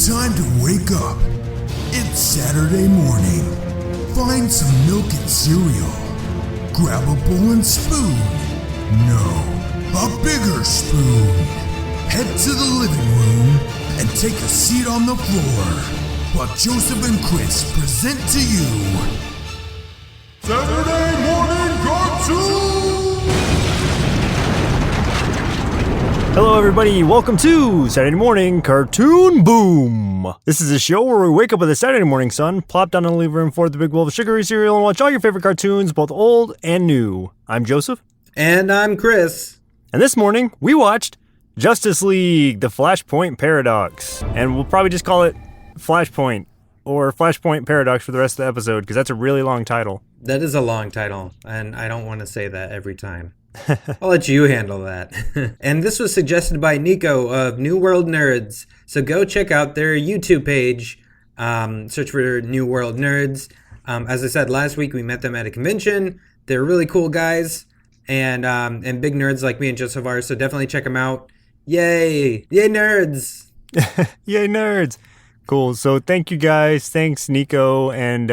Time to wake up. It's Saturday morning. Find some milk and cereal. Grab a bowl and spoon. No, a bigger spoon. Head to the living room and take a seat on the floor while Joseph and Chris present to you Saturday Morning Cartoon! Hello everybody, welcome to Saturday Morning Cartoon Boom! This is a show where we wake up with the Saturday morning sun, plop down in the living room for the big bowl of sugary cereal, and watch all your favorite cartoons, both old and new. I'm Joseph. And I'm Chris. And this morning, we watched Justice League, the Flaspoint Paradox. And we'll probably just call it Flashpoint, or Flashpoint Paradox for the rest of the episode, because that's a really long title. That is a long title, and I don't want to say that every time. I'll let you handle that. And this was suggested by Nico of New World Nerds. So go check out their YouTube page. Search for New World Nerds. As I said last week, we met them at a convention. They're really cool guys and big nerds like me and Joseph are. So definitely check them out. Yay! Yay, nerds! Yay, nerds! Cool. So thank you guys. Thanks, Nico, and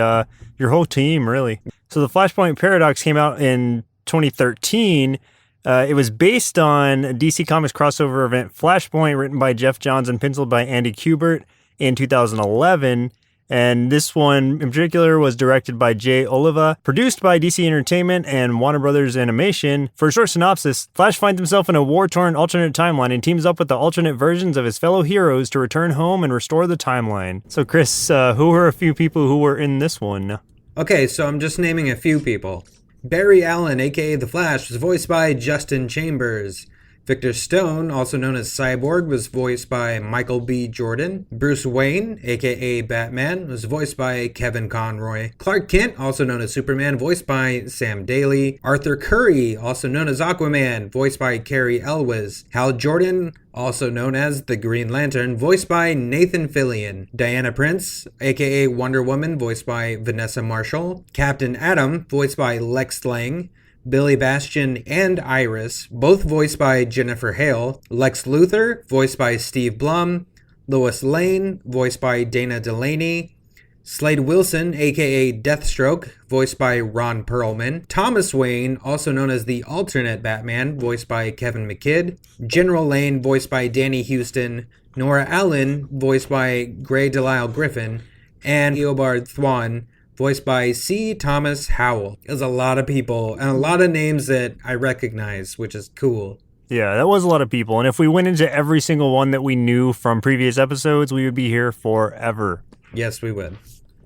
your whole team, really. So the Flashpoint Paradox came out in 2013. It was based on a DC Comics crossover event Flashpoint, written by Jeff Johns and penciled by Andy Kubert in 2011. And this one in particular was directed by Jay Oliva, produced by DC Entertainment and Warner Brothers Animation. For a short synopsis, Flash finds himself in a war-torn alternate timeline and teams up with the alternate versions of his fellow heroes to return home and restore the timeline. So Chris, who were a few people who were in this one? Okay, so I'm just naming a few people. Barry Allen, aka The Flash, was voiced by Justin Chambers. Victor Stone, also known as Cyborg, was voiced by Michael B. Jordan. Bruce Wayne, aka Batman, was voiced by Kevin Conroy. Clark Kent, also known as Superman, voiced by Sam Daly. Arthur Curry, also known as Aquaman, voiced by Cary Elwes. Hal Jordan, also known as the Green Lantern, voiced by Nathan Fillion. Diana Prince, aka Wonder Woman, voiced by Vanessa Marshall. Captain Atom, voiced by Lex Lang. Billy Bastion and Iris, both voiced by Jennifer Hale. Lex Luthor, voiced by Steve Blum. Lois Lane, voiced by Dana Delaney. Slade Wilson, aka Deathstroke, voiced by Ron Perlman. Thomas Wayne, also known as the alternate Batman, voiced by Kevin McKidd. General Lane, voiced by Danny Houston. Nora Allen, voiced by Gray Delisle Griffin. And Eobard Thawne, voiced by C. Thomas Howell. There's a lot of people and a lot of names that I recognize, which is cool. Yeah, that was a lot of people. And if we went into every single one that we knew from previous episodes, we would be here forever. Yes, we would.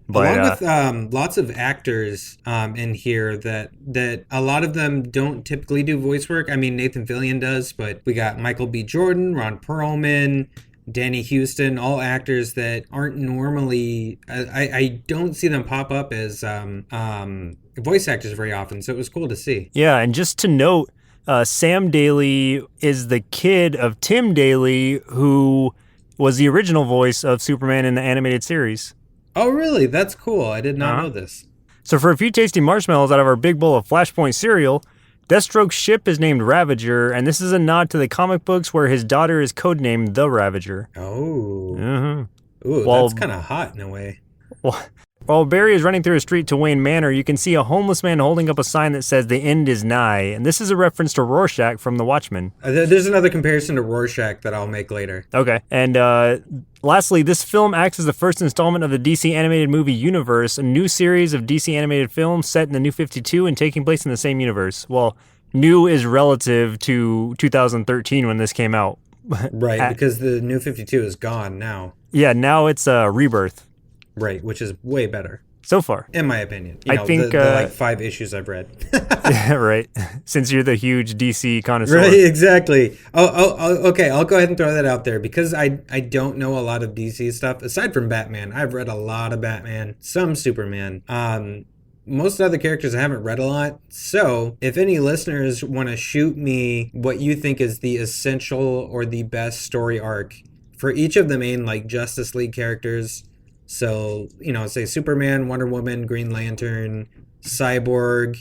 But, along with lots of actors in here that a lot of them don't typically do voice work. I mean, Nathan Fillion does, but we got Michael B. Jordan, Ron Perlman, Danny Houston, all actors that aren't normally, I don't see them pop up as voice actors very often, so it was cool to see. Yeah, and just to note, Sam Daly is the kid of Tim Daly, who was the original voice of Superman in the animated series. Oh, really? That's cool. I did not know this. So for a few tasty marshmallows out of our big bowl of Flashpoint cereal, Deathstroke's ship is named Ravager, and this is a nod to the comic books where his daughter is codenamed the Ravager. Oh. Mm-hmm. Ooh, that's kind of hot in a way. While Barry is running through a street to Wayne Manor, you can see a homeless man holding up a sign that says "The end is nigh," and this is a reference to Rorschach from The Watchmen. There's another comparison to Rorschach that I'll make later. Okay, and lastly, this film acts as the first installment of the DC animated movie universe, a new series of DC animated films set in the New 52 and taking place in the same universe. Well, new is relative to 2013 when this came out. Right, because the New 52 is gone now. Yeah, now it's a rebirth. Right, which is way better. So far. In my opinion. I think the like 5 issues I've read. Yeah, right. Since you're the huge DC connoisseur. Right, exactly. Oh, okay, I'll go ahead and throw that out there. Because I don't know a lot of DC stuff, aside from Batman. I've read a lot of Batman, some Superman. Most other characters I haven't read a lot. So, if any listeners want to shoot me what you think is the essential or the best story arc for each of the main, like, Justice League characters, so, say Superman, Wonder Woman, Green Lantern, Cyborg,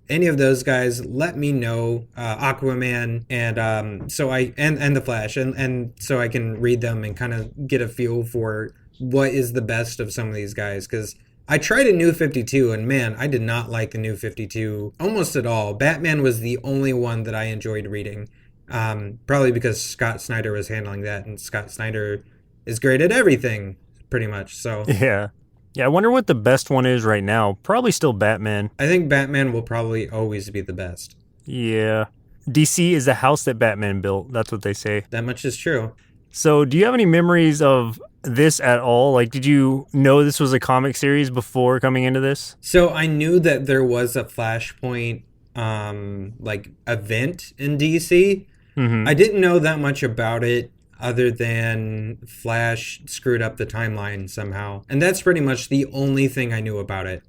any of those guys, let me know. Aquaman and the Flash, and so I can read them and kind of get a feel for what is the best of some of these guys, because I tried a New 52, and man, I did not like the New 52 almost at all. Batman was the only one that I enjoyed reading, probably because Scott Snyder was handling that, and Scott Snyder is great at everything, pretty much. So Yeah. Yeah, I wonder what the best one is right now. Probably still Batman. I think Batman will probably always be the best. Yeah. DC is the house that Batman built. That's what they say. That much is true. So, do you have any memories of this at all? Like, did you know this was a comic series before coming into this? So I knew that there was a Flashpoint like event in DC. Mm-hmm. I didn't know that much about it other than Flash screwed up the timeline somehow. And that's pretty much the only thing I knew about it.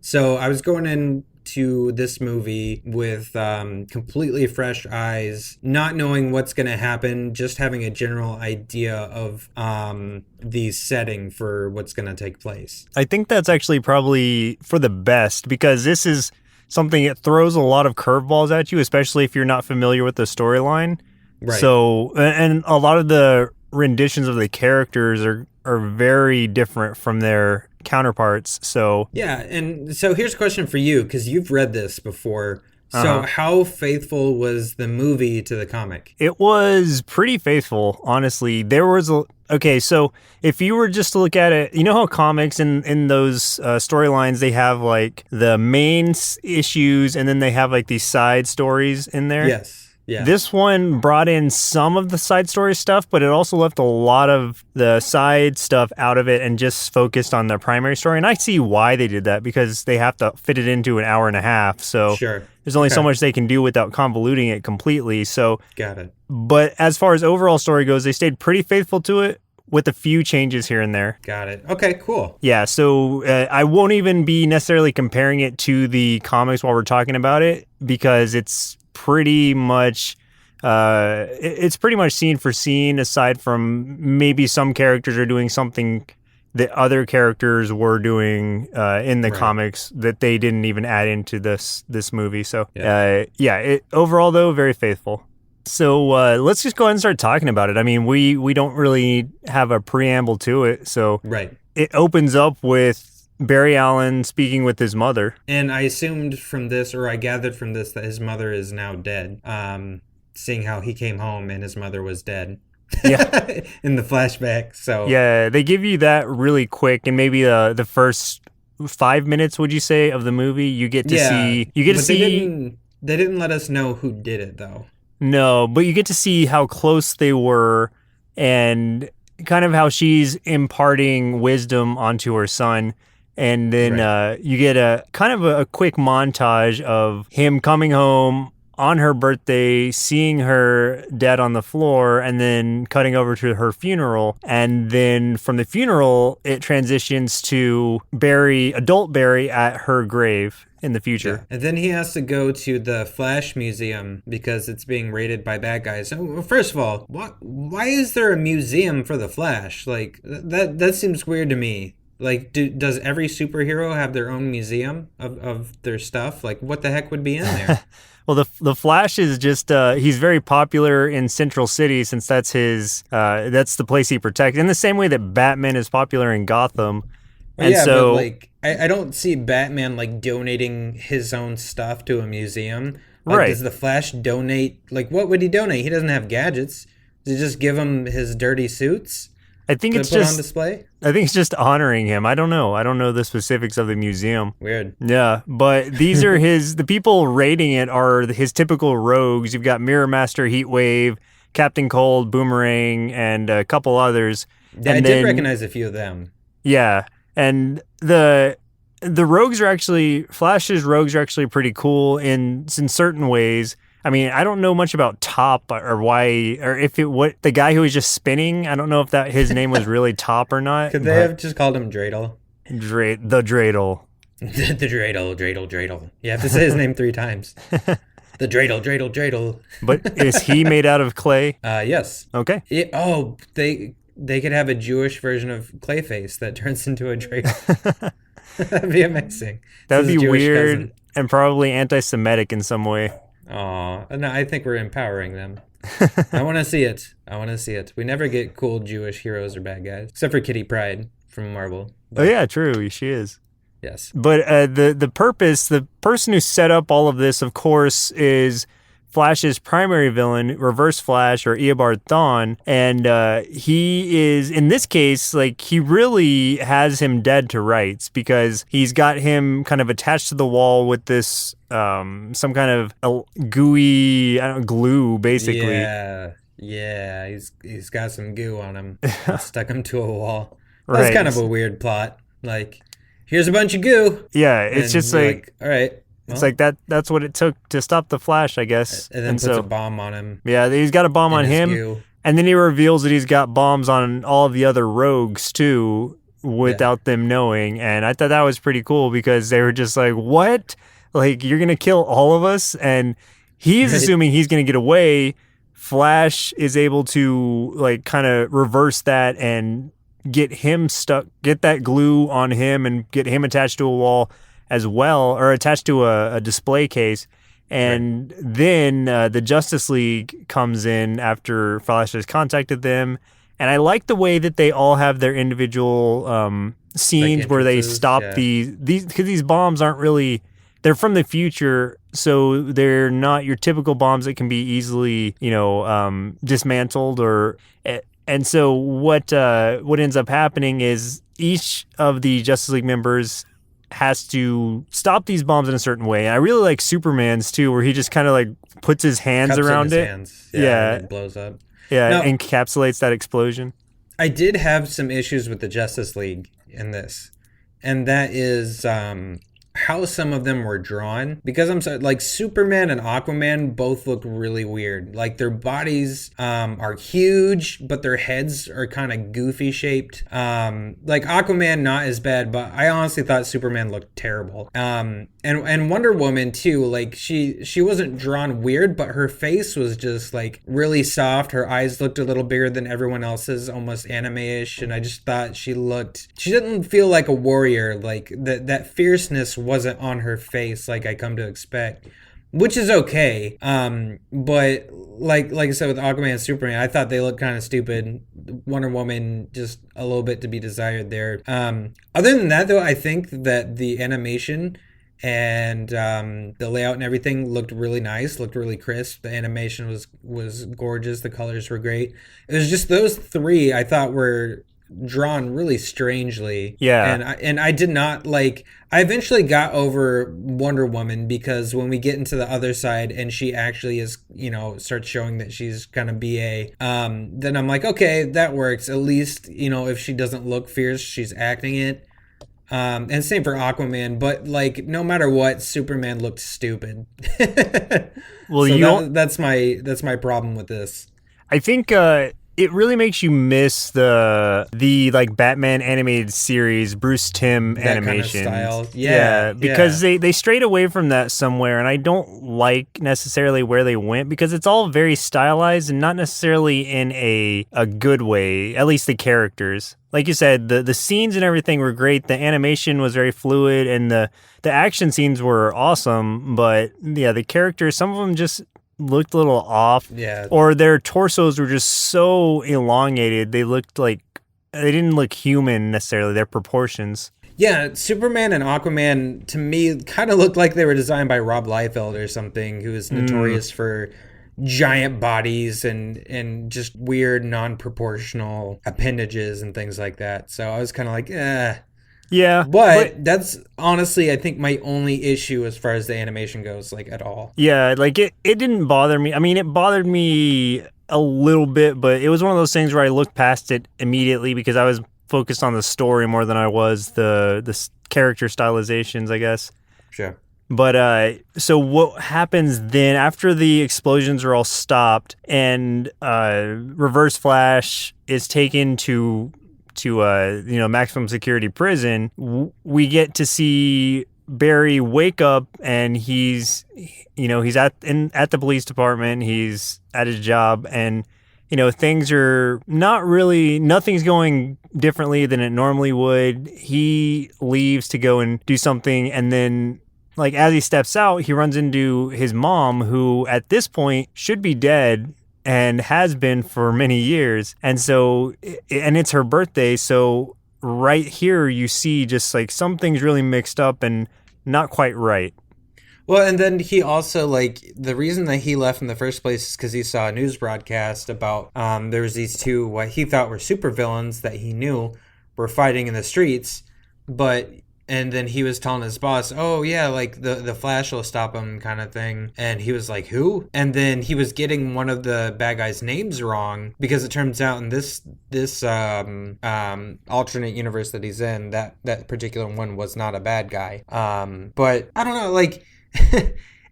So I was going into this movie with completely fresh eyes, not knowing what's going to happen, just having a general idea of the setting for what's going to take place. I think that's actually probably for the best, because this is something that throws a lot of curveballs at you, especially if you're not familiar with the storyline. Right. So, and a lot of the renditions of the characters are very different from their counterparts. So, yeah, and so here's a question for you, because you've read this before. So how faithful was the movie to the comic? it was pretty faithful, honestly. Okay, so if you were just to look at it, you know how comics in those storylines, they have like the main issues and then they have like these side stories in there? Yes. Yeah. This one brought in some of the side story stuff, but it also left a lot of the side stuff out of it and just focused on the primary story. And I see why they did that, because they have to fit it into an hour and a half. So Sure. there's only so much they can do without convoluting it completely. So, Got it. but as far as overall story goes, they stayed pretty faithful to it with a few changes here and there. Got it. Okay, cool. Yeah, so I won't even be necessarily comparing it to the comics while we're talking about it, because it's pretty much scene for scene, aside from maybe some characters are doing something that other characters were doing in the comics that they didn't even add into this movie. So overall though, very faithful. So let's just go ahead and start talking about it. I mean, we don't really have a preamble to it. So it opens up with Barry Allen speaking with his mother. And I assumed from this, or I gathered from this, that his mother is now dead. Seeing how he came home and his mother was dead. Yeah. In the flashback. So yeah, they give you that really quick, and maybe the first 5 minutes, would you say, of the movie, you get to see. They didn't let us know who did it though. No, but you get to see how close they were, and kind of how she's imparting wisdom onto her son. And then you get a kind of a quick montage of him coming home on her birthday, seeing her dead on the floor, and then cutting over to her funeral. And then from the funeral, it transitions to adult Barry at her grave in the future. Yeah. And then he has to go to the Flash Museum because it's being raided by bad guys. So, first of all, why is there a museum for the Flash? Like, that seems weird to me. Like, does every superhero have their own museum of their stuff? Like, what the heck would be in there? Well, the Flash is just he's very popular in Central City, since that's the place he protects. In the same way that Batman is popular in Gotham. And but like I don't see Batman like donating his own stuff to a museum. Like, does the Flash donate? Like, what would he donate? He doesn't have gadgets. Does he just give him his dirty suits? I think it's put just on display. I think it's just honoring him. I don't know. I don't know the specifics of the museum. Weird. Yeah, but these are the people raiding it are his typical rogues. You've got Mirror Master, Heatwave, Captain Cold, Boomerang, and a couple others. Yeah, I did recognize a few of them. Yeah, and the rogues are actually Flash's rogues are actually pretty cool in certain ways. I mean, I don't know much about Top or why, or what the guy who was just spinning. I don't know if his name was really Top or not. Could they have just called him Dreidel? The Dreidel. The Dreidel. You have to say his name 3 times. The Dreidel. But is he made out of clay? Yes. Okay. They could have a Jewish version of Clayface that turns into a Dreidel. That'd be amazing. That would be weird. and probably anti-Semitic in some way. Oh, no, I think we're empowering them. I want to see it. I want to see it. We never get cool Jewish heroes or bad guys, except for Kitty Pryde from Marvel. Oh yeah, true. She is. Yes. But the purpose, the person who set up all of this, of course, is Flash's primary villain, Reverse Flash, or Eobard Thawne, and he is, in this case, like, he really has him dead to rights because he's got him kind of attached to the wall with this some kind of gooey glue, basically. Yeah. He's got some goo on him. Stuck him to a wall. Right. That's kind of a weird plot. Like, here's a bunch of goo. Yeah, it's just like, all right. It's like that's what it took to stop the Flash, I guess. And then puts a bomb on him. Yeah, he's got a bomb on him. Goo. And then he reveals that he's got bombs on all of the other rogues, too, without them knowing. And I thought that was pretty cool because they were just like, what? Like, you're going to kill all of us? And he's assuming he's going to get away. Flash is able to, like, kind of reverse that and get him stuck, get that glue on him and get him attached to a wall as well, or attached to a display case. And then the Justice League comes in after Flash has contacted them. And I like the way that they all have their individual scenes where they stop these, because these bombs aren't really, they're from the future, so they're not your typical bombs that can be easily, dismantled or. And so what ends up happening is each of the Justice League members has to stop these bombs in a certain way. And I really like Superman's too, where he just kind of like puts his hands Cups around it. Hands. Yeah. And it blows up. Yeah, now, encapsulates that explosion. I did have some issues with the Justice League in this. And that is how some of them were drawn. Because I'm sorry, like Superman and Aquaman both look really weird. Like their bodies are huge, but their heads are kind of goofy shaped. Like Aquaman, not as bad, but I honestly thought Superman looked terrible. And Wonder Woman too, like she wasn't drawn weird, but her face was just like really soft. Her eyes looked a little bigger than everyone else's, almost anime-ish. And I just thought she didn't feel like a warrior. Like that fierceness wasn't on her face like I come to expect, which is okay. But like I said with Aquaman and Superman, I thought they looked kind of stupid. Wonder Woman, just a little bit to be desired there. Other than that though, I think that the animation and the layout and everything looked really nice, looked really crisp. The animation was gorgeous. The colors were great. It was just those three I thought were drawn really strangely. Yeah. And I did not like, I eventually got over Wonder Woman because when we get into the other side and she actually is, starts showing that she's gonna be then I'm like, okay, that works. At least, if she doesn't look fierce, she's acting it. And same for Aquaman, but like no matter what, Superman looked stupid. Well, so that's my problem with this. I think it really makes you miss the like Batman animated series, Bruce Timm animation kind of style. Yeah, because they strayed away from that somewhere, and I don't like necessarily where they went because it's all very stylized and not necessarily in a good way. At least the characters, like you said, the scenes and everything were great. The animation was very fluid, and the action scenes were awesome. But yeah, the characters, some of them just looked a little off, or their torsos were just so elongated. They looked like they didn't look human necessarily, their proportions. Yeah, Superman and Aquaman to me kind of looked like they were designed by Rob Liefeld or something, who is notorious for giant bodies and just weird non-proportional appendages and things like that. So I was kind of like, Yeah, but that's honestly, I think, my only issue as far as the animation goes, like at all. Yeah, like it didn't bother me. I mean, it bothered me a little bit, but it was one of those things where I looked past it immediately because I was focused on the story more than I was the character stylizations, I guess. Sure. But so what happens then after the explosions are all stopped and Reverse Flash is taken to maximum security prison, we get to see Barry wake up and he's at the police department, he's at his job, and things are nothing's going differently than it normally would. He leaves to go and do something, and then like as he steps out, he runs into his mom, who at this point should be dead and has been for many years. And so, and it's her birthday. So right here, you see just like something's really mixed up and not quite right. Well, and then he also, like, the reason that he left in the first place is because he saw a news broadcast about there was these two, what he thought were supervillains that he knew were fighting in the streets, and then he was telling his boss, oh, yeah, like, the Flash will stop him kind of thing. And he was like, who? And then he was getting one of the bad guys' names wrong, because it turns out in this alternate universe that he's in, that particular one was not a bad guy. But I don't know, like...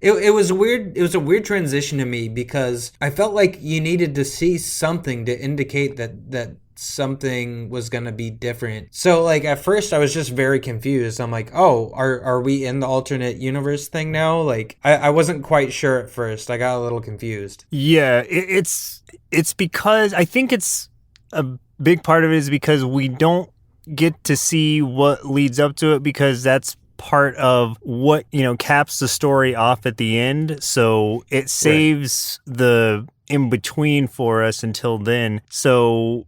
It was weird. It was a weird transition to me because I felt like you needed to see something to indicate that something was going to be different. So like at first I was just very confused. I'm like, oh, are we in the alternate universe thing now? Like I wasn't quite sure at first. I got a little confused. Yeah, it's because I think it's a big part of it is because we don't get to see what leads up to it, because that's part of what, caps the story off at the end. So it saves the in between for us until then. So,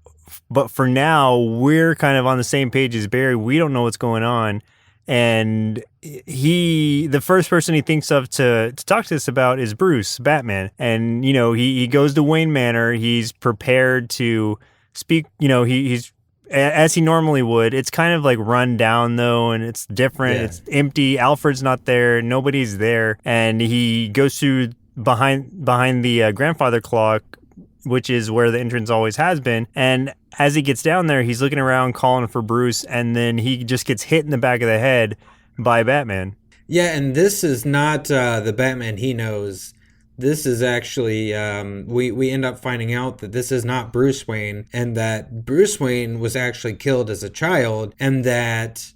but for now, we're kind of on the same page as Barry. We don't know what's going on. And the first person he thinks of to talk to us about is Bruce, Batman. And, he goes to Wayne Manor. He's prepared to speak, he's as he normally would. It's kind of like run down though, and it's different. Yeah. It's empty. Alfred's not there. Nobody's there. And he goes through behind the grandfather clock, which is where the entrance always has been. And as he gets down there, he's looking around calling for Bruce, and then he just gets hit in the back of the head by Batman. Yeah, and this is not the Batman he knows. This is actually, we end up finding out that this is not Bruce Wayne, and that Bruce Wayne was actually killed as a child, and that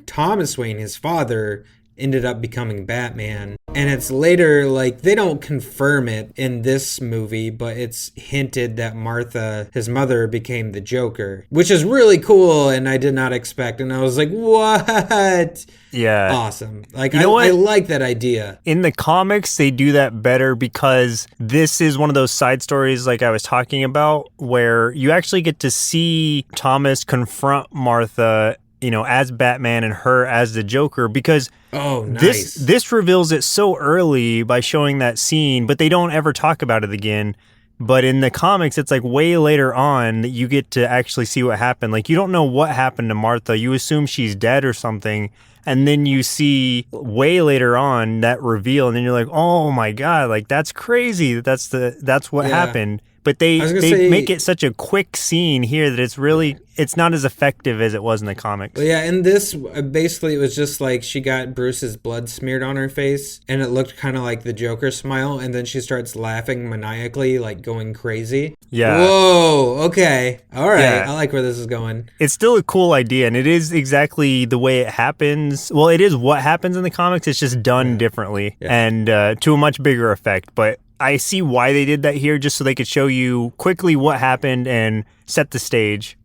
Thomas Wayne, his father, ended up becoming Batman. And it's later, like, they don't confirm it in this movie, but it's hinted that Martha, his mother, became the Joker, which is really cool, and I did not expect. And I was like, what? Yeah. Awesome. Like, I like that idea. In the comics, they do that better because this is one of those side stories like I was talking about where you actually get to see Thomas confront Martha, as Batman and her as the Joker, because this reveals it so early by showing that scene, but they don't ever talk about it again. But in the comics, it's like way later on that you get to actually see what happened. Like, you don't know what happened to Martha. You assume she's dead or something. And then you see way later on that reveal, and then you're like, oh my God, like that's crazy. That's what happened. But they make it such a quick scene here that it's not as effective as it was in the comics. Well, yeah, in this, basically it was just like she got Bruce's blood smeared on her face, and it looked kind of like the Joker smile, and then she starts laughing maniacally, like going crazy. Yeah. Whoa, okay. All right, yeah. I like where this is going. It's still a cool idea, and it is exactly the way it happens. Well, it is what happens in the comics. It's just done differently and to a much bigger effect, but I see why they did that here, just so they could show you quickly what happened and set the stage.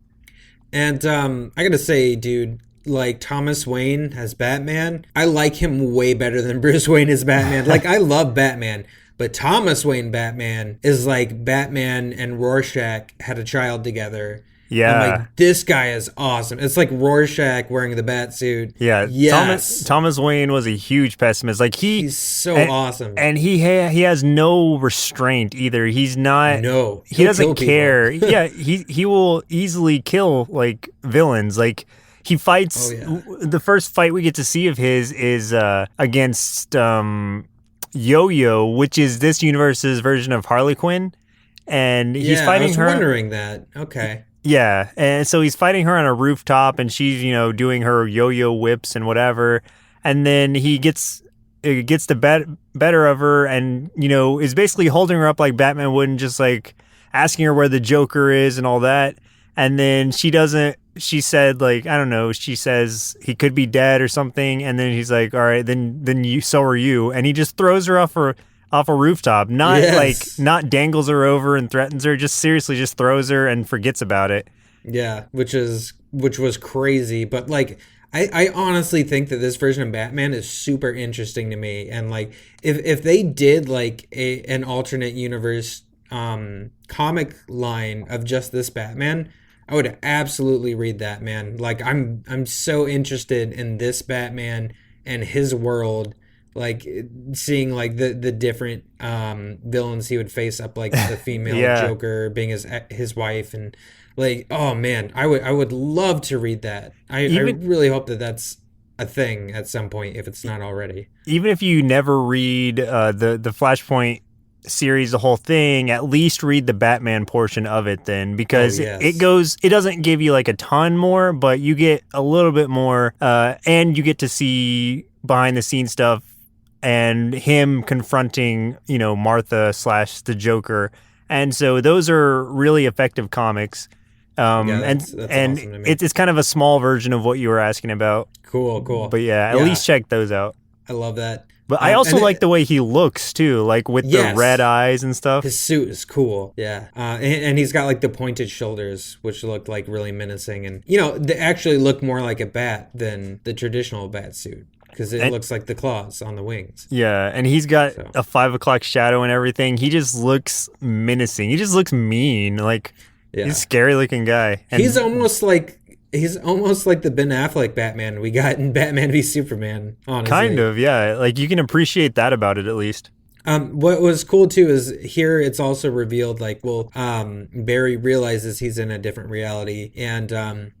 And I gotta say, dude, like Thomas Wayne as Batman, I like him way better than Bruce Wayne as Batman. Like, I love Batman, but Thomas Wayne Batman is like Batman and Rorschach had a child together. Yeah. I'm like, this guy is awesome. It's like Rorschach wearing the bat suit. Yeah. Yes. Thomas Wayne was a huge pessimist. Like he's so awesome. And he has no restraint either. He's not. No. He doesn't care. Yeah. He will easily kill like villains. Like he fights. Oh, yeah. The first fight we get to see of his is against Yo-Yo, which is this universe's version of Harley Quinn. And he's fighting her. I was wondering that. Okay. Yeah, and so he's fighting her on a rooftop, and she's, doing her yo-yo whips and whatever, and then he gets the better of her and, is basically holding her up like Batman would and just, like, asking her where the Joker is and all that, and then she said, like, I don't know, she says he could be dead or something, and then he's like, all right, then so are you, and he just throws her off a rooftop, not dangles her over and threatens her, just seriously just throws her and forgets about it. Yeah, which was crazy, but like I honestly think that this version of Batman is super interesting to me, and like if they did like an alternate universe comic line of just this Batman, I would absolutely read that, man. Like I'm so interested in this Batman and his world, like seeing like the different villains he would face up, like the female Yeah. Joker being his wife, and like, oh man, I would love to read that. I really hope that that's a thing at some point if it's not already. Even if you never read the Flashpoint series, the whole thing, at least read the Batman portion of it then, because it doesn't give you like a ton more, but you get a little bit more, and you get to see behind the scenes stuff and him confronting, Martha / the Joker. And so those are really effective comics. That's awesome to me. It's kind of a small version of what you were asking about. Cool. But yeah, at least check those out. I love that. But I also like the way he looks too, like with the red eyes and stuff. His suit is cool. Yeah. And he's got like the pointed shoulders, which look like really menacing. And, they actually look more like a bat than the traditional bat suit, because it looks like the claws on the wings. Yeah. And he's got a 5 o'clock shadow and everything. He just looks menacing. He just looks mean. Like, he's a scary looking guy. And he's almost like the Ben Affleck Batman we got in Batman v Superman, honestly. Kind of, yeah. Like, you can appreciate that about it at least. What was cool too is here it's also revealed, like, Barry realizes he's in a different reality, and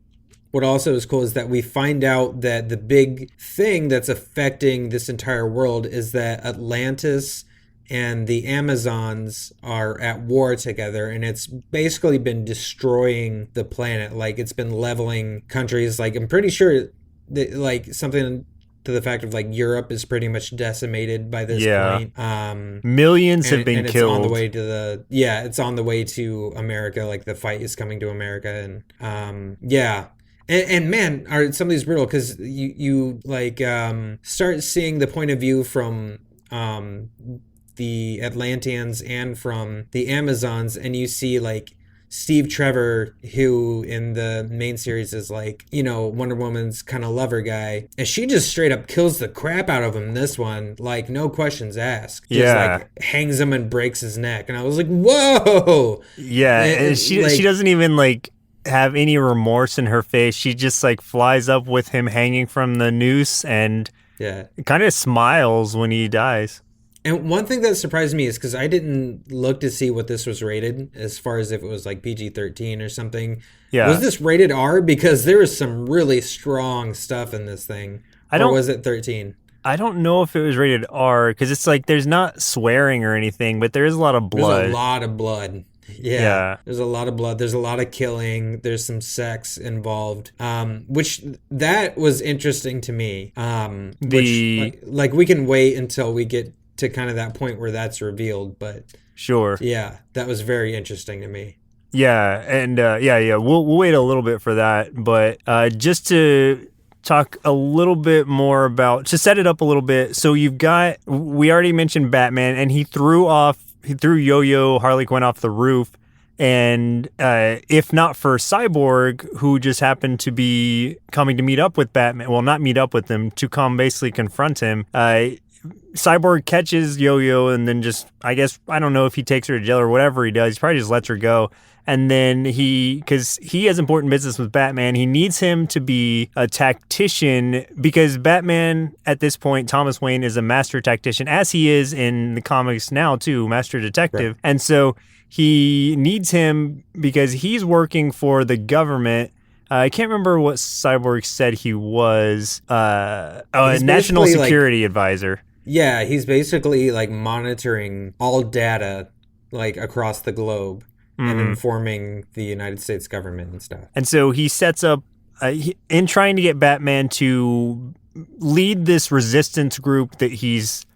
what also is cool is that we find out that the big thing that's affecting this entire world is that Atlantis and the Amazons are at war together, and it's basically been destroying the planet. Like, it's been leveling countries. Like, I'm pretty sure that, like, something to the fact of, like, Europe is pretty much decimated by this point. Millions have been killed. It's on the way to it's on the way to America. Like, the fight is coming to America, and And man, are some of these brutal, because you start seeing the point of view from the Atlanteans and from the Amazons, and you see like Steve Trevor, who in the main series is like, Wonder Woman's kind of lover guy, and she just straight up kills the crap out of him in this one, like no questions asked. Just like hangs him and breaks his neck, and I was like, whoa. Yeah, and she doesn't even like have any remorse in her face. She just like flies up with him hanging from the noose and kind of smiles when he dies. And one thing that surprised me is because I didn't look to see what this was rated, as far as if it was like PG-13 or something. Yeah. Was this rated R? Because there was some really strong stuff in this thing. Or was it 13? I don't know if it was rated R, because it's like there's not swearing or anything, but there is a lot of blood. There's a lot of blood. Yeah. There's a lot of blood. There's a lot of killing. There's some sex involved, which that was interesting to me. Which, like we can wait until we get to kind of that point where that's revealed, but sure. Yeah, that was very interesting to me. Yeah, and we'll wait a little bit for that, but just to talk a little bit more about, to set it up a little bit. So we already mentioned Batman, and he threw Yo-Yo Harley Quinn off the roof, and if not for Cyborg, who just happened to be coming to meet up with Batman, well, not meet up with him, to come basically confront him, Cyborg catches Yo-Yo, and then just, I guess, I don't know if he takes her to jail or whatever he does. He probably just lets her go. And then because he has important business with Batman, he needs him to be a tactician, because Batman, at this point, Thomas Wayne, is a master tactician, as he is in the comics now, too, master detective. Right. And so he needs him because he's working for the government. I can't remember what Cyborg said he was. A national security advisor. Yeah, he's basically like monitoring all data like across the globe and informing the United States government and stuff. And so he sets up, in trying to get Batman to lead this resistance group that he's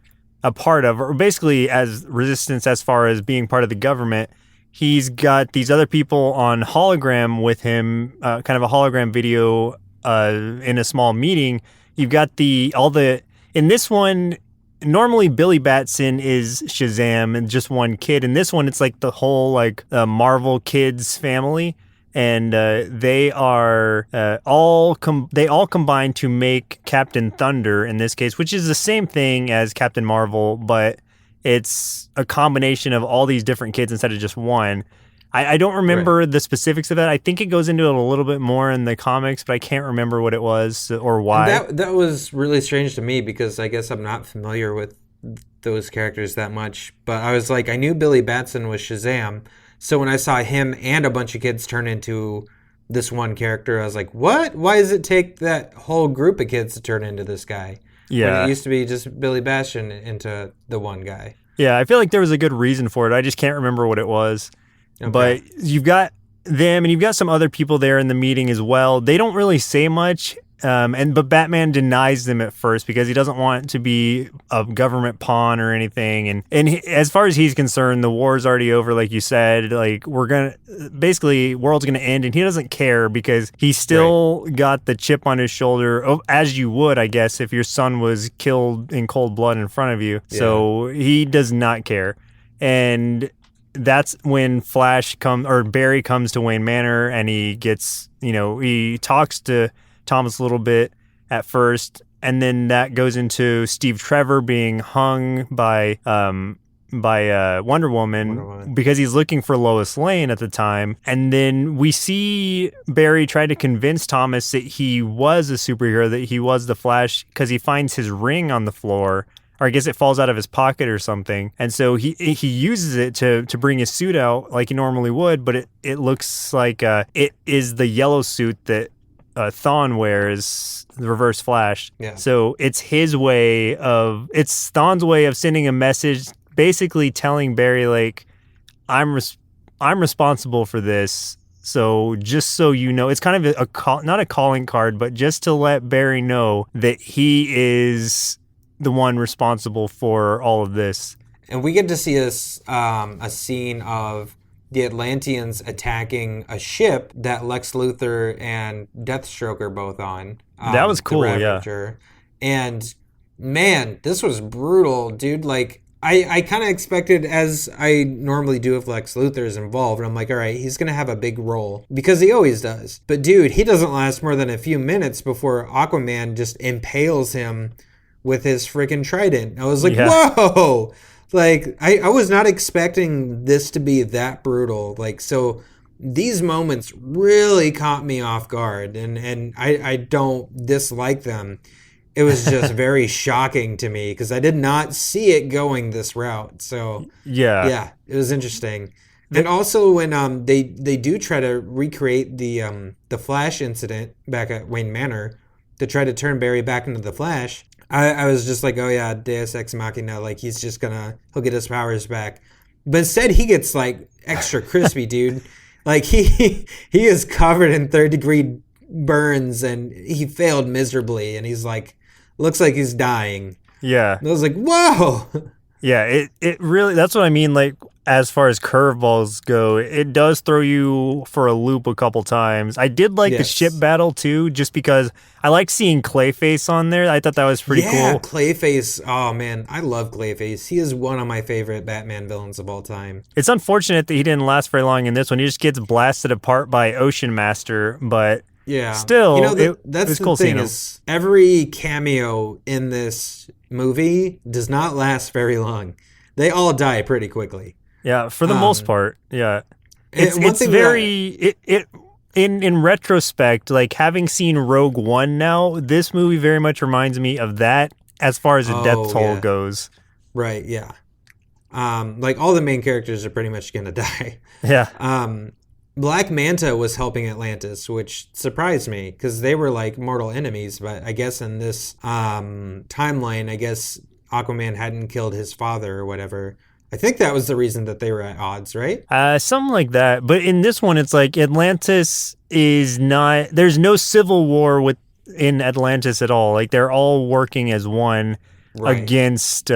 a part of, or basically as resistance as far as being part of the government, he's got these other people on hologram with him, kind of a hologram video in a small meeting. You've got in this one, normally Billy Batson is Shazam and just one kid. In this one, it's like the whole like Marvel kids family. and they are they all combine to make Captain Thunder in this case, which is the same thing as Captain Marvel, but it's a combination of all these different kids instead of just one. I don't remember the specifics of it. I think it goes into it a little bit more in the comics, but I can't remember what it was or why. And that was really strange to me because I guess I'm not familiar with those characters that much. But I was like, I knew Billy Batson was Shazam. So when I saw him and a bunch of kids turn into this one character, I was like, what? Why does it take that whole group of kids to turn into this guy? Yeah. When it used to be just Billy Batson into the one guy. Yeah, I feel like there was a good reason for it. I just can't remember what it was. Okay. But you've got them and you've got some other people there in the meeting as well. They don't really say much, but Batman denies them at first because he doesn't want to be a government pawn or anything. And as far as he's concerned, the war's already over, like you said. Like, world's gonna end, and he doesn't care because he's still got the chip on his shoulder, as you would, I guess, if your son was killed in cold blood in front of you. Yeah. So he does not care, and that's when Barry comes to Wayne Manor, and he gets, he talks to Thomas a little bit at first, and then that goes into Steve Trevor being hung by Wonder Woman because he's looking for Lois Lane at the time. And then we see Barry try to convince Thomas that he was a superhero, that he was the Flash, because he finds his ring on the floor. Or I guess it falls out of his pocket or something. And so he uses it to bring his suit out like he normally would, but it looks like it is the yellow suit that Thawne wears, the Reverse Flash. Yeah. So it's Thawne's way of sending a message, basically telling Barry, like, I'm responsible for this. So just so you know, it's kind of not a calling card, but just to let Barry know that he is the one responsible for all of this. And we get to see a scene of the Atlanteans attacking a ship that Lex Luthor and Deathstroke are both on. That was cool, yeah. And man, this was brutal, dude. Like, I kind of expected, as I normally do if Lex Luthor is involved, and I'm like, all right, he's going to have a big role, because he always does. But dude, he doesn't last more than a few minutes before Aquaman just impales him with his freaking trident. I was like, whoa! Like, I was not expecting this to be that brutal. Like, so these moments really caught me off guard, and I don't dislike them. It was just very shocking to me because I did not see it going this route. So yeah, it was interesting. And also when they do try to recreate the Flash incident back at Wayne Manor to try to turn Barry back into the Flash, I was just like, oh yeah, Deus Ex Machina, like he'll get his powers back. But instead he gets like extra crispy, dude. Like he is covered in 3rd-degree burns and he failed miserably and he's like, looks like he's dying. Yeah. And I was like, whoa. Yeah, it really, that's what I mean, like, as far as curveballs go, it does throw you for a loop a couple times. I did like the ship battle, too, just because I like seeing Clayface on there. I thought that was pretty cool. Yeah, Clayface. Oh, man, I love Clayface. He is one of my favorite Batman villains of all time. It's unfortunate that he didn't last very long in this one. He just gets blasted apart by Ocean Master, but yeah, still, that's it was the cool thing seeing him. Is every cameo in this movie does not last very long. They all die pretty quickly. Yeah, for the most part. Yeah, it's very in retrospect, like having seen Rogue One now, this movie very much reminds me of that as far as the death toll goes. Right. Yeah. Like all the main characters are pretty much gonna die. Yeah. Black Manta was helping Atlantis, which surprised me because they were like mortal enemies. But I guess in this timeline, I guess Aquaman hadn't killed his father or whatever. I think that was the reason that they were at odds, right? Something like that. But in this one, it's like Atlantis is not... There's no civil war in Atlantis at all. Like, they're all working as one against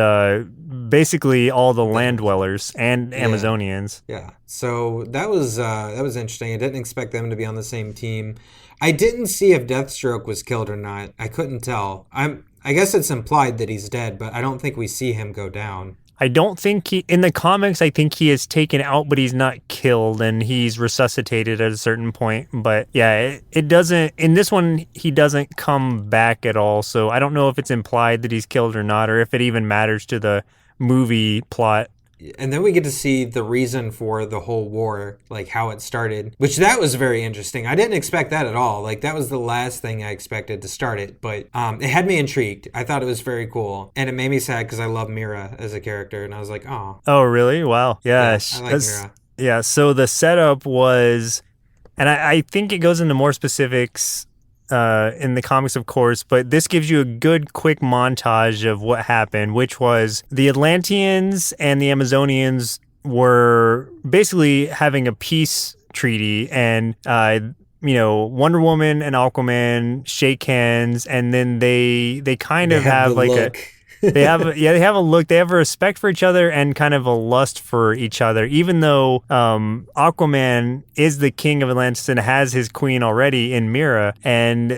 basically all the land dwellers and Amazonians. Yeah. So that was interesting. I didn't expect them to be on the same team. I didn't see if Deathstroke was killed or not. I couldn't tell. I guess it's implied that he's dead, but I don't think we see him go down. I don't think in the comics, I think he is taken out, but he's not killed, and he's resuscitated at a certain point. But yeah, it doesn't, in this one, he doesn't come back at all. So I don't know if it's implied that he's killed or not, or if it even matters to the movie plot. And then we get to see the reason for the whole war, like how it started, which that was very interesting. I didn't expect that at all. Like that was the last thing I expected to start it, but it had me intrigued. I thought it was very cool, and it made me sad because I love Mira as a character, and I was like, oh. Oh, really? Wow. Yeah, I like Mira. Yeah, so the setup was, and I think it goes into more specifics in the comics, of course, but this gives you a good quick montage of what happened, which was the Atlanteans and the Amazonians were basically having a peace treaty, and Wonder Woman and Aquaman shake hands, and then they kind of have like look. They have a look. They have a respect for each other and kind of a lust for each other. Even though Aquaman is the king of Atlantis and has his queen already in Mira, and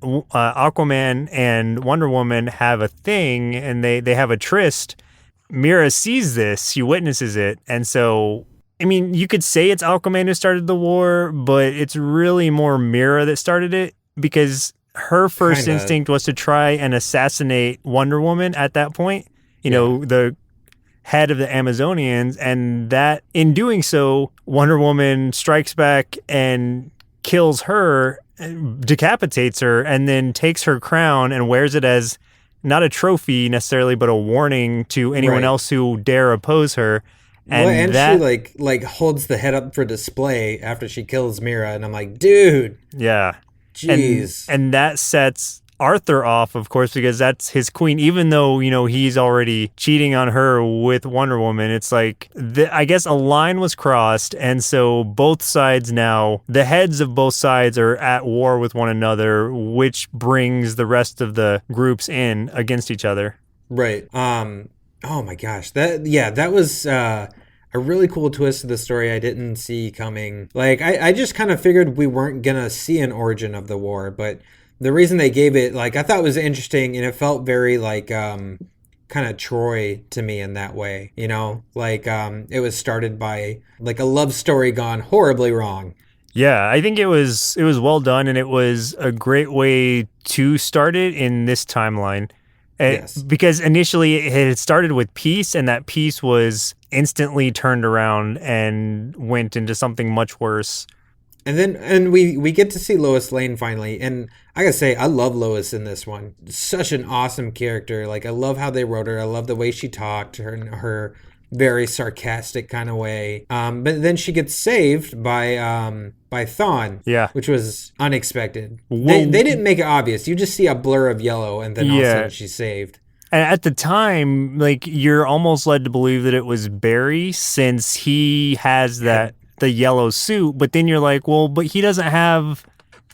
Aquaman and Wonder Woman have a thing, and they have a tryst. Mira sees this, she witnesses it, and so. I mean, you could say it's Aquaman who started the war, but it's really more Mira that started it because her first instinct was to try and assassinate Wonder Woman at that point, the head of the Amazonians, and that in doing so, Wonder Woman strikes back and kills her, decapitates her, and then takes her crown and wears it as not a trophy necessarily, but a warning to anyone else who dare oppose her. And she like holds the head up for display after she kills Mira, and I'm like, dude. Yeah. Jeez. And that sets Arthur off, of course, because that's his queen. Even though, he's already cheating on her with Wonder Woman, it's like, I guess a line was crossed. And so both sides now, the heads of both sides are at war with one another, which brings the rest of the groups in against each other. Right. Oh my gosh. That was a really cool twist to the story I didn't see coming. Like, I just kind of figured we weren't going to see an origin of the war, but the reason they gave it, like, I thought was interesting, and it felt very, like, kind of Troy to me in that way, Like, it was started by, like, a love story gone horribly wrong. Yeah, I think it was well done, and it was a great way to start it in this timeline. Yes. Because initially it had started with peace, and that peace was instantly turned around and went into something much worse. And we get to see Lois Lane finally, and I gotta say, I love Lois in this one. Such an awesome character. Like, I love how they wrote her. I love the way she talked, her very sarcastic kind of way. But then she gets saved by Thawne, which was unexpected. They didn't make it obvious. You just see a blur of yellow, and then all of a sudden she's saved. And at the time, like, you're almost led to believe that it was Barry, since he has the yellow suit. But then you're like, well, but he doesn't have.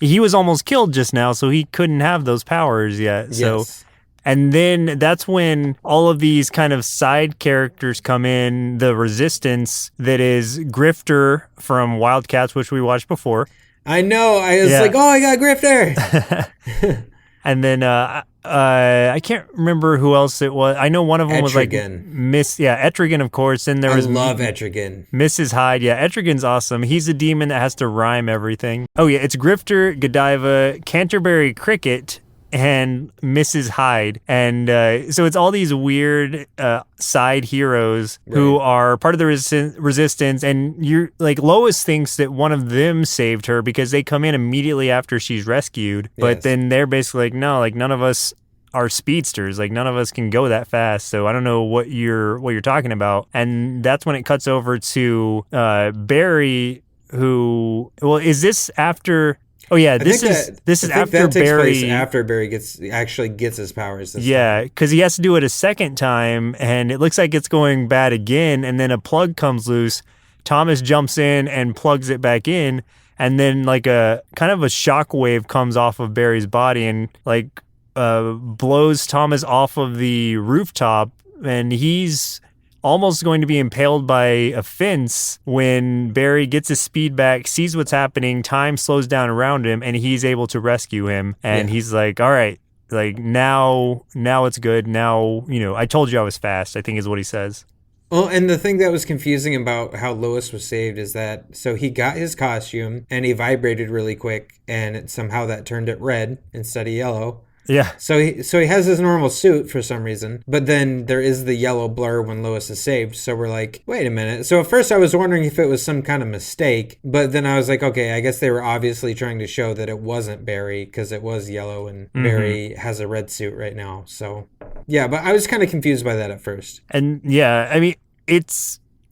He was almost killed just now, so he couldn't have those powers yet. So. Yes. And then that's when all of these kind of side characters come in. The Resistance, that is Grifter from Wildcats, which we watched before. I know. I was like, oh, I got Grifter. And then I can't remember who else it was. I know one of them was like Etrigan, of course. And I love Etrigan. Mrs. Hyde. Yeah, Etrigan's awesome. He's a demon that has to rhyme everything. Oh, yeah, it's Grifter, Godiva, Canterbury Cricket, and Mrs. Hyde. And so it's all these weird side heroes who are part of the resistance. And you're like, Lois thinks that one of them saved her because they come in immediately after she's rescued. But then they're basically like, no, like, none of us are speedsters. Like, none of us can go that fast. So I don't know what you're talking about. And that's when it cuts over to Barry, who, well, is this after... Oh yeah, this is after Barry. After Barry gets his powers. Because he has to do it a second time, and it looks like it's going bad again. And then a plug comes loose. Thomas jumps in and plugs it back in, and then like a kind of a shockwave comes off of Barry's body and like blows Thomas off of the rooftop, and he's almost going to be impaled by a fence when Barry gets his speed back, sees what's happening, time slows down around him, and he's able to rescue him. And he's like, all right, Like now it's good. Now, I told you I was fast, I think is what he says. Well, and the thing that was confusing about how Lois was saved is that so he got his costume and he vibrated really quick, and somehow that turned it red instead of yellow. Yeah. So he has his normal suit for some reason, but then there is the yellow blur when Lois is saved. So we're like, wait a minute. So at first I was wondering if it was some kind of mistake, but then I was like, okay, I guess they were obviously trying to show that it wasn't Barry because it was yellow and Barry has a red suit right now. So yeah, but I was kind of confused by that at first. And yeah, I mean,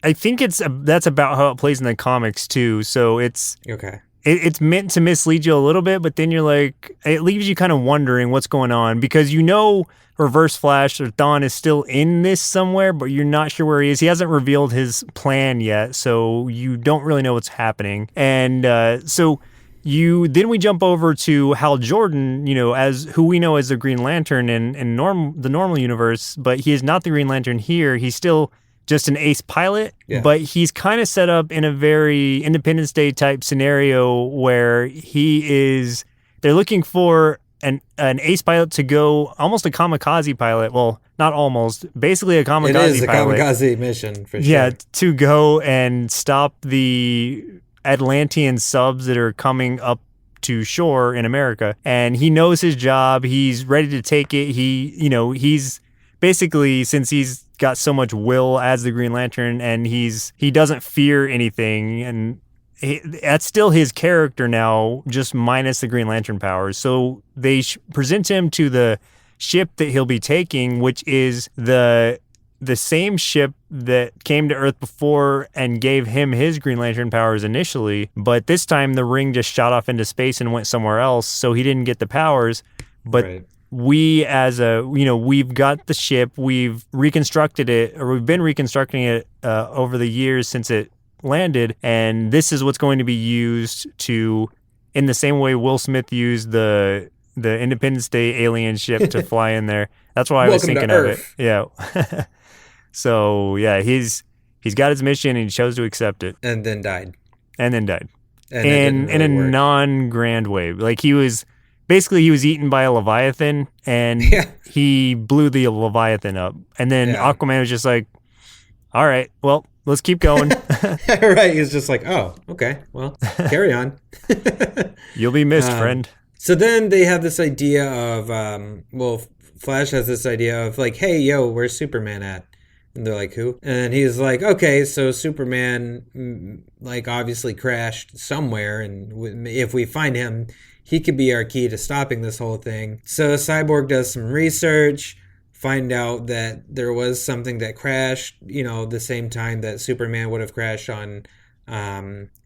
I think that's about how it plays in the comics too. So it's okay. It's meant to mislead you a little bit, but then you're like, it leaves you kind of wondering what's going on because Reverse Flash or Dawn is still in this somewhere, but you're not sure where he is. He hasn't revealed his plan yet, so you don't really know what's happening. And then we jump over to Hal Jordan, as who we know as the Green Lantern in the normal universe, but he is not the Green Lantern here. He's still just an ace pilot, but he's kind of set up in a very Independence Day type scenario where they're looking for an ace pilot to go, almost a kamikaze pilot. Well, not almost, basically a kamikaze pilot. It is a kamikaze mission for sure. Yeah, to go and stop the Atlantean subs that are coming up to shore in America. And he knows his job. He's ready to take it. He's basically, since he's got so much will as the Green Lantern and he doesn't fear anything, and that's still his character now, just minus the Green Lantern powers. So they present him to the ship that he'll be taking, which is the same ship that came to Earth before and gave him his Green Lantern powers initially, but this time the ring just shot off into space and went somewhere else, so he didn't get the powers. But right. We've got the ship, we've reconstructed it, or we've been reconstructing it over the years since it landed, and this is what's going to be used to, in the same way Will Smith used the Independence Day alien ship to fly in there. That's why I was thinking of it. Yeah. So yeah, he's got his mission and he chose to accept it. And then died. And in a non-grand way. Like he was eaten by a Leviathan and he blew the Leviathan up. And then Aquaman was just like, all right, well, let's keep going. Right. He's just like, oh, okay, well, carry on. You'll be missed, friend. So then they have this idea of, Flash has this idea of like, hey, yo, where's Superman at? And they're like, who? And he's like, okay, so Superman, like, obviously crashed somewhere. And if we find him, he could be our key to stopping this whole thing. So Cyborg does some research, find out that there was something that crashed, the same time that Superman would have crashed on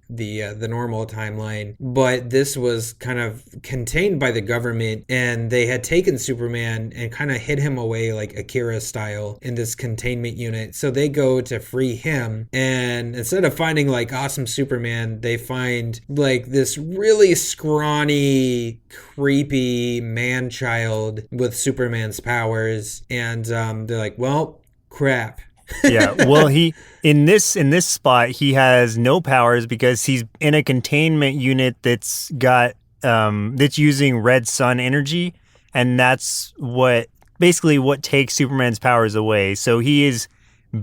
the normal timeline, but this was kind of contained by the government, and they had taken Superman and kind of hid him away like Akira style in this containment unit. So they go to free him, and instead of finding like awesome Superman, they find like this really scrawny, creepy man-child with Superman's powers, and they're like, well, crap. Yeah, well, in this spot he has no powers because he's in a containment unit that's got that's using red sun energy, and that's what takes Superman's powers away. So he is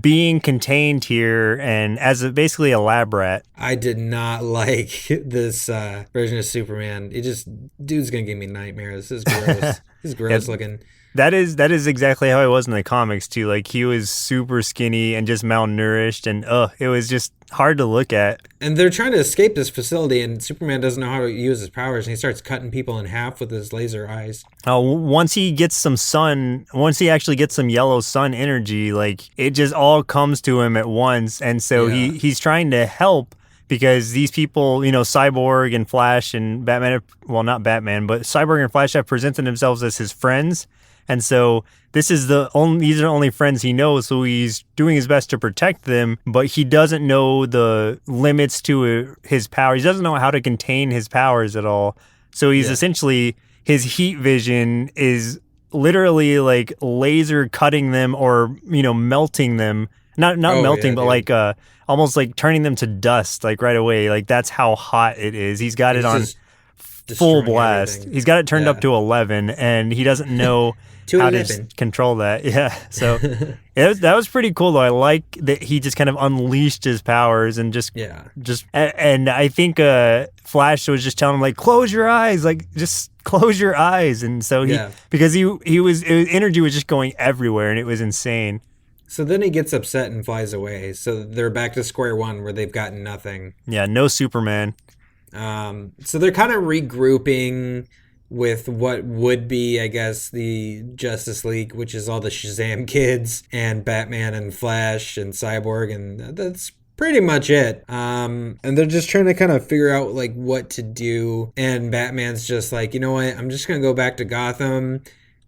being contained here and as basically a lab rat. I did not like this version of Superman. Dude's gonna give me nightmares. This is gross. He's gross looking. That is exactly how he was in the comics too. Like he was super skinny and just malnourished, and it was just hard to look at. And they're trying to escape this facility, and Superman doesn't know how to use his powers, and he starts cutting people in half with his laser eyes. Once he actually gets some yellow sun energy, like it just all comes to him at once, and so he's trying to help. Because these people, Cyborg and Flash and Batman, well, not Batman, but Cyborg and Flash have presented themselves as his friends. And so these are the only friends he knows, so he's doing his best to protect them, but he doesn't know the limits to his power. He doesn't know how to contain his powers at all. So he's essentially, his heat vision is literally like laser cutting them or, melting them. Not melting, but like almost like turning them to dust like right away. Like that's how hot it is. He's got it on full destroying blast. everything. He's got it turned up to 11, and he doesn't know To how 11. to control that. Yeah, so that was pretty cool, though. I like that he just kind of unleashed his powers and and I think Flash was just telling him, like, close your eyes, like, just close your eyes. And so because energy was just going everywhere, and it was insane. So then he gets upset and flies away. So they're back to square one where they've gotten nothing. Yeah, no Superman. So they're kind of regrouping with what would be, I guess, the Justice League, which is all the Shazam kids and Batman and Flash and Cyborg, and that's pretty much it. And they're just trying to kind of figure out like what to do. And Batman's just like, you know what? I'm just gonna go back to Gotham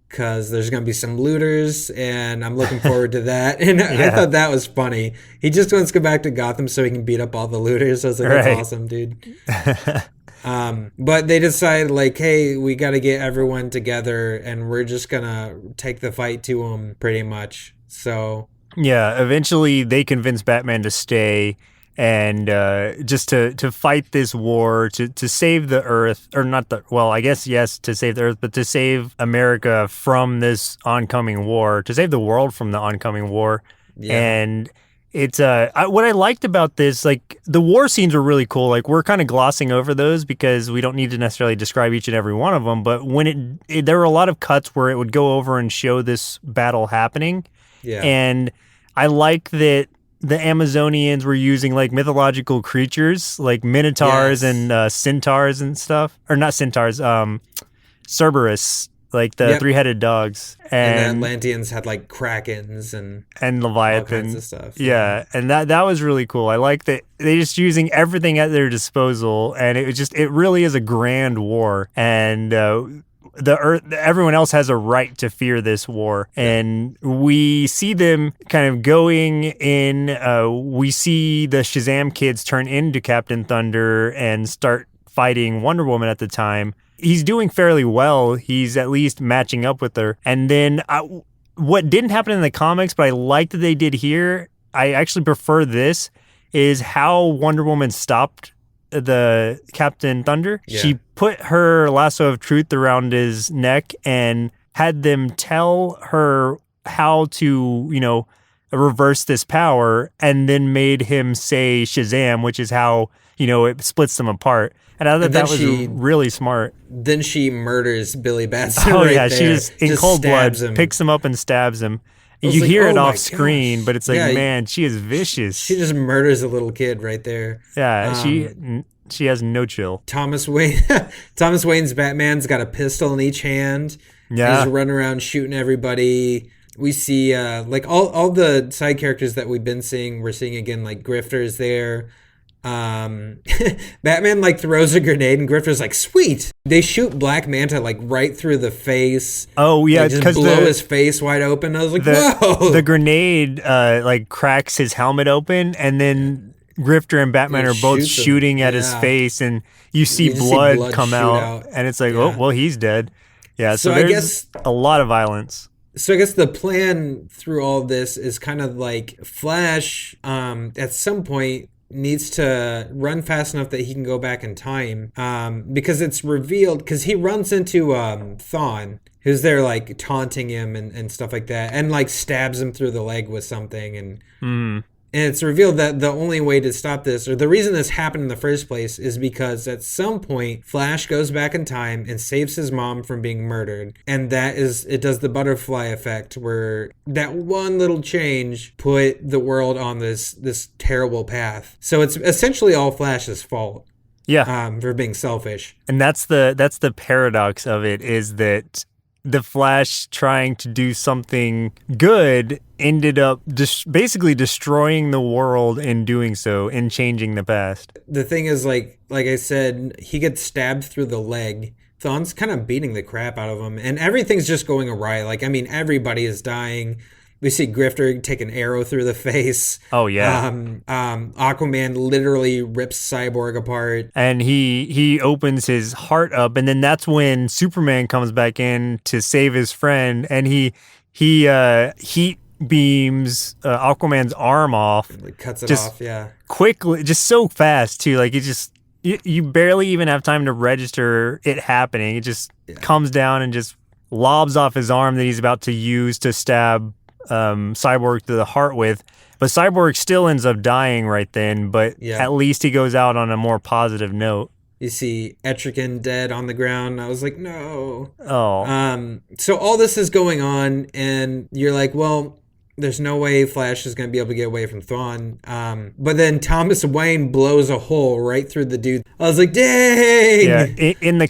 because there's gonna be some looters, and I'm looking forward to that. And I thought that was funny. He just wants to go back to Gotham so he can beat up all the looters. I was like, that's awesome, dude. But they decide, like, hey, we got to get everyone together, and we're just gonna take the fight to them, pretty much. So yeah, eventually they convince Batman to stay and just to fight this war, to save the Earth, or not the, well, I guess, yes, to save the Earth, but to save America from this oncoming war, to save the world from the oncoming war. Yeah. And it's what I liked about this, like, the war scenes were really cool. Like, we're kind of glossing over those because we don't need to necessarily describe each and every one of them. But when there were a lot of cuts where it would go over and show this battle happening. Yeah. And I like that the Amazonians were using like mythological creatures like minotaurs and centaurs and stuff, or not centaurs, Cerberus, like the three-headed dogs, and the Atlanteans had like krakens and Leviathans, all kinds of stuff. Yeah, and that was really cool. I like that they just using everything at their disposal, and it really is a grand war, and the Earth, everyone else has a right to fear this war, and we see them kind of going in. We see the Shazam kids turn into Captain Thunder and start fighting Wonder Woman at the time. He's doing fairly well. He's at least matching up with her. And then what didn't happen in the comics, but I like that they did here, I actually prefer this, is how Wonder Woman stopped the Captain Thunder. Yeah. She put her lasso of truth around his neck and had them tell her how to, reverse this power, and then made him say Shazam, which is how, it splits them apart. And I thought that was really smart. Then she murders Billy Batson. Oh, yeah. She just in cold blood, picks him up and stabs him. You hear it off screen, but it's like, man, she is vicious. She just murders a little kid right there. Yeah, she has no chill. Thomas Wayne's Batman's got a pistol in each hand. Yeah. He's running around shooting everybody. We see like all the side characters that we've been seeing, we're seeing again, like Grifter's there. Batman like throws a grenade and Grifter's like, sweet. They shoot Black Manta like right through the face. Oh yeah, because blow his face wide open. I was like, whoa. The grenade like cracks his helmet open, and then Grifter and Batman are both shooting at his face, and you see blood come out, and it's like, oh well, he's dead. Yeah, so there's I guess a lot of violence. So I guess the plan through all of this is kind of like Flash at some point needs to run fast enough that he can go back in time, because it's revealed, because he runs into Thawne, who's there like taunting him and stuff like that, and like stabs him through the leg with something, and it's revealed that the only way to stop this, or the reason this happened in the first place, is because at some point Flash goes back in time and saves his mom from being murdered, and it does the butterfly effect, where that one little change put the world on this terrible path. So it's essentially all Flash's fault. Yeah, for being selfish. And that's the paradox of it, is that the Flash trying to do something good ended up basically destroying the world in doing so, and changing the past. The thing is, like I said, he gets stabbed through the leg. Thawne's kind of beating the crap out of him, and everything's just going awry. Like, I mean, everybody is dying. We see Grifter take an arrow through the face. Oh, yeah. Aquaman literally rips Cyborg apart. And he opens his heart up, and then that's when Superman comes back in to save his friend, and he heat beams Aquaman's arm off. Like cuts it off, yeah. Quickly, just so fast, too. Like, he just You barely even have time to register it happening. It just comes down and just lobs off his arm that he's about to use to stab Cyborg to the heart with. But Cyborg still ends up dying right then, but at least he goes out on a more positive note. You see Etrigan dead on the ground. I was like, no. Oh. So all this is going on, and you're like, well, there's no way Flash is going to be able to get away from Thawne. But then Thomas Wayne blows a hole right through the dude. I was like, dang! Yeah, in the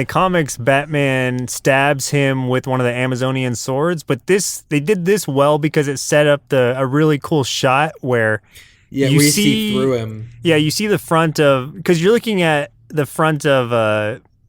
comics, Batman stabs him with one of the Amazonian swords, but they did this well because it set up a really cool shot where you see through him. Yeah, you see the front of, because you're looking at the front of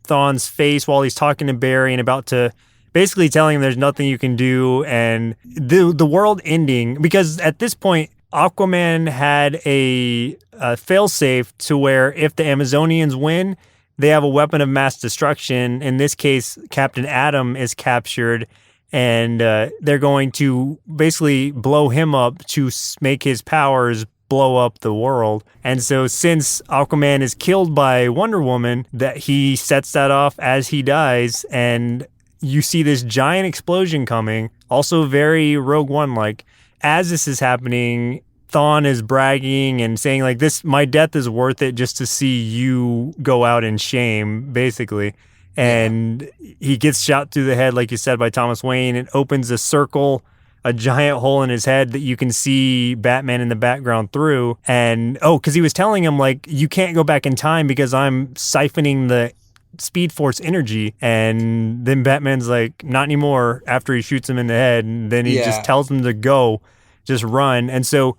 Thawne's face while he's talking to Barry and about to basically telling him there's nothing you can do, and the world ending, because at this point Aquaman had a failsafe to where if the Amazonians win, they have a weapon of mass destruction. In this case, Captain Atom is captured, and they're going to basically blow him up to make his powers blow up the world. And so since Aquaman is killed by Wonder Woman, that he sets that off as he dies, and you see this giant explosion coming, also very Rogue One-like. As this is happening, Thawne is bragging and saying, like, my death is worth it just to see you go out in shame, basically. And he gets shot through the head, like you said, by Thomas Wayne. It opens a circle, a giant hole in his head that you can see Batman in the background through. And, because he was telling him, like, you can't go back in time because I'm siphoning the Speed Force energy. And then Batman's like, not anymore, after he shoots him in the head. And then he just tells him to go, just run. And so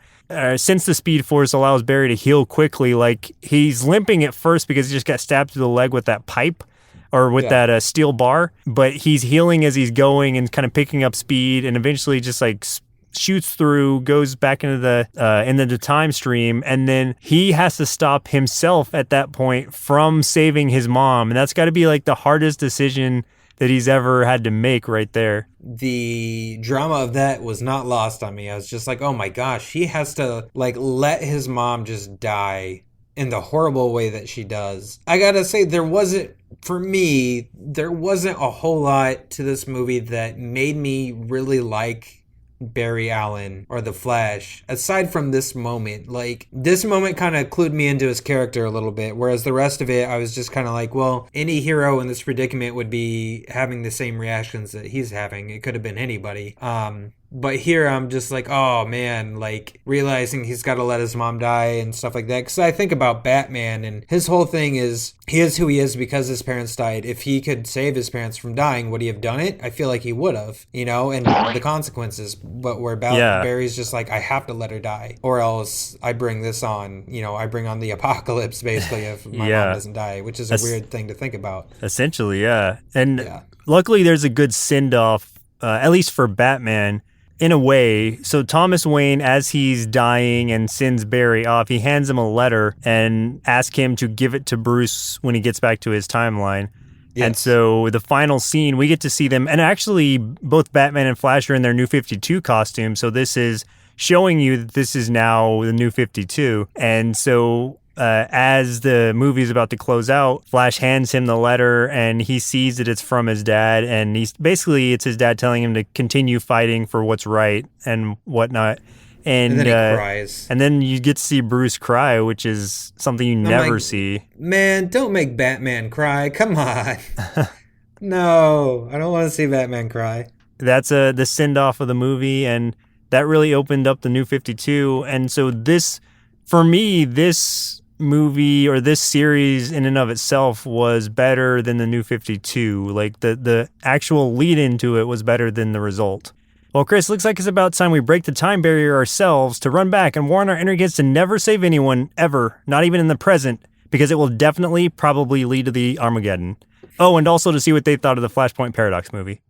since the Speed Force allows Barry to heal quickly, like, he's limping at first because he just got stabbed through the leg with that pipe or with that steel bar, but he's healing as he's going and kind of picking up speed, and eventually just like shoots through, goes back into the time stream, and then he has to stop himself at that point from saving his mom, and that's got to be like the hardest decision that he's ever had to make right there. The drama of that was not lost on me. I was just like, oh my gosh, he has to like let his mom just die in the horrible way that she does. I gotta say, there wasn't a whole lot to this movie that made me really like Barry Allen or the Flash, aside from this moment. Like, this moment kind of clued me into his character a little bit, whereas the rest of it, I was just kind of like, well, any hero in this predicament would be having the same reactions that he's having. It could have been anybody. But here I'm just like, oh man, like realizing he's got to let his mom die and stuff like that. Because I think about Batman, and his whole thing is he is who he is because his parents died. If he could save his parents from dying, would he have done it? I feel like he would have, and the consequences. But where Barry's just like, I have to let her die, or else I bring this on. I bring on the apocalypse basically if my mom doesn't die, which is a weird thing to think about. Essentially, yeah. And luckily, there's a good send off, at least for Batman. In a way. So Thomas Wayne, as he's dying and sends Barry off, he hands him a letter and asks him to give it to Bruce when he gets back to his timeline. Yes. And so the final scene, we get to see them, and actually both Batman and Flash are in their New 52 costume, so this is showing you that this is now the New 52. And so as the movie is about to close out, Flash hands him the letter, and he sees that it's from his dad, and it's his dad telling him to continue fighting for what's right and whatnot. And then he cries. And then you get to see Bruce cry, which is something you never see. Man, don't make Batman cry. Come on. No, I don't want to see Batman cry. That's the send-off of the movie, and that really opened up the New 52. And so for me, this movie or this series in and of itself was better than the New 52. Like the actual lead into it was better than the result. Well, Chris, looks like it's about time we break the time barrier ourselves to run back and warn our inner kids to never save anyone ever, not even in the present, because it will definitely probably lead to the Armageddon. Oh, and also to see what they thought of the Flashpoint Paradox movie.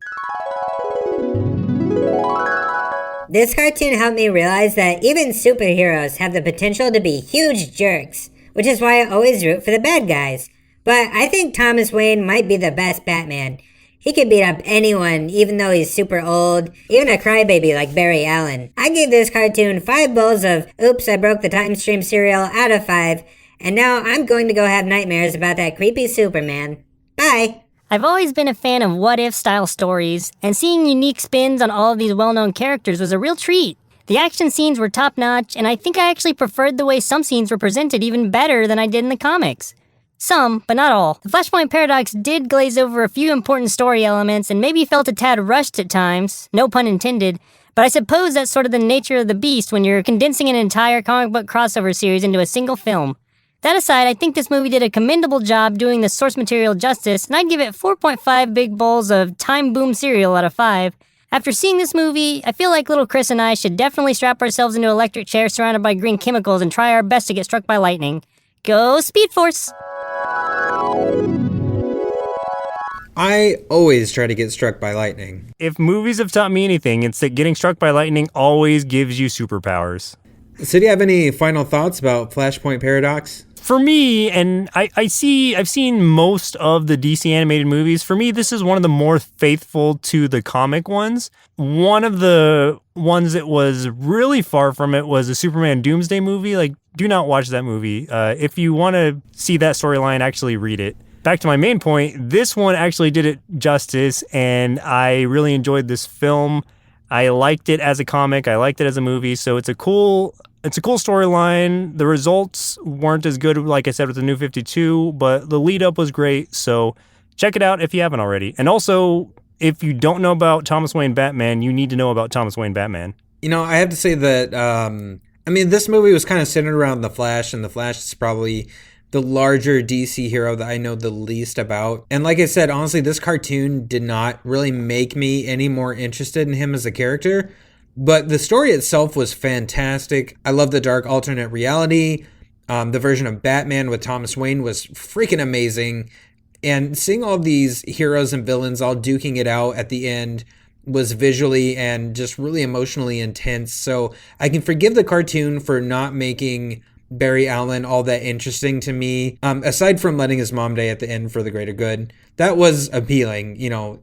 This cartoon helped me realize that even superheroes have the potential to be huge jerks, which is why I always root for the bad guys. But I think Thomas Wayne might be the best Batman. He could beat up anyone, even though he's super old, even a crybaby like Barry Allen. I gave this cartoon 5 bowls of Oops, I Broke the Time Stream cereal out of 5, And now I'm going to go have nightmares about that creepy Superman. Bye! I've always been a fan of what-if style stories, and seeing unique spins on all of these well-known characters was a real treat. The action scenes were top-notch, and I think I actually preferred the way some scenes were presented even better than I did in the comics. Some, but not all. The Flashpoint Paradox did glaze over a few important story elements and maybe felt a tad rushed at times, no pun intended, but I suppose that's sort of the nature of the beast when you're condensing an entire comic book crossover series into a single film. That aside, I think this movie did a commendable job doing the source material justice, and I'd give it 4.5 big bowls of Time Boom cereal out of 5. After seeing this movie, I feel like little Chris and I should definitely strap ourselves into electric chairs surrounded by green chemicals and try our best to get struck by lightning. Go Speed Force! I always try to get struck by lightning. If movies have taught me anything, it's that getting struck by lightning always gives you superpowers. So do you have any final thoughts about Flashpoint Paradox? For me, and I've seen most of the DC animated movies. For me, this is one of the more faithful to the comic ones. One of the ones that was really far from it was a Superman Doomsday movie. Like, do not watch that movie. If you want to see that storyline, actually read it. Back to my main point, this one actually did it justice, and I really enjoyed this film. I liked it as a comic. I liked it as a movie. So it's a cool storyline. The results weren't as good, like I said, with the New 52, but the lead up was great. So check it out if you haven't already. And also, if you don't know about Thomas Wayne Batman, you need to know about Thomas Wayne Batman. You know, I have to say that, this movie was kind of centered around The Flash, and The Flash is probably the larger DC hero that I know the least about. And like I said, honestly, this cartoon did not really make me any more interested in him as a character. But the story itself was fantastic. I love the dark alternate reality. The version of Batman with Thomas Wayne was freaking amazing. And seeing all these heroes and villains all duking it out at the end was visually and just really emotionally intense. So I can forgive the cartoon for not making Barry Allen all that interesting to me. Aside from letting his mom die at the end for the greater good. That was appealing,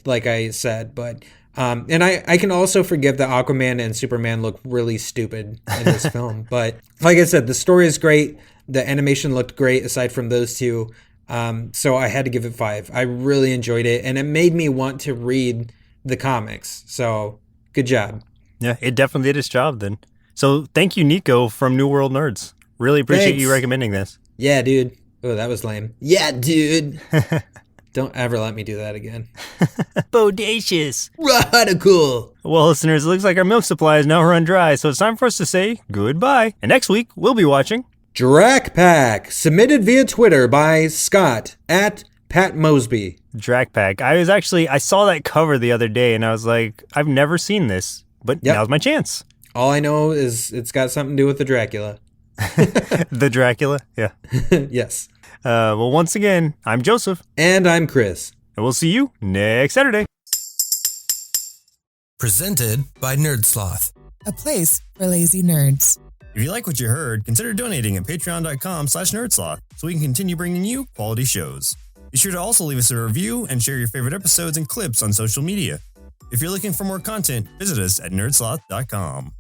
like I said. But and I can also forgive that Aquaman and Superman look really stupid in this film. But like I said, the story is great. The animation looked great aside from those two. So I had to give it 5. I really enjoyed it. And it made me want to read the comics. So good job. Yeah, it definitely did its job then. So thank you, Nico from New World Nerds. Really appreciate you recommending this. Yeah, dude. Oh, that was lame. Yeah, dude. Don't ever let me do that again. Bodacious. Radical. Well, listeners, it looks like our milk supply is now run dry, so it's time for us to say goodbye. And next week, we'll be watching Drac Pack, submitted via Twitter by Scott at Pat Mosby. Drac Pack. I saw that cover the other day, and I was like, I've never seen this, but now's my chance. All I know is it's got something to do with the Dracula. The Dracula? Yeah. Yes. Well, once again, I'm Joseph. And I'm Chris. And we'll see you next Saturday. Presented by Nerdsloth, a place for lazy nerds. If you like what you heard, consider donating at patreon.com/nerdsloth so we can continue bringing you quality shows. Be sure to also leave us a review and share your favorite episodes and clips on social media. If you're looking for more content, visit us at nerdsloth.com.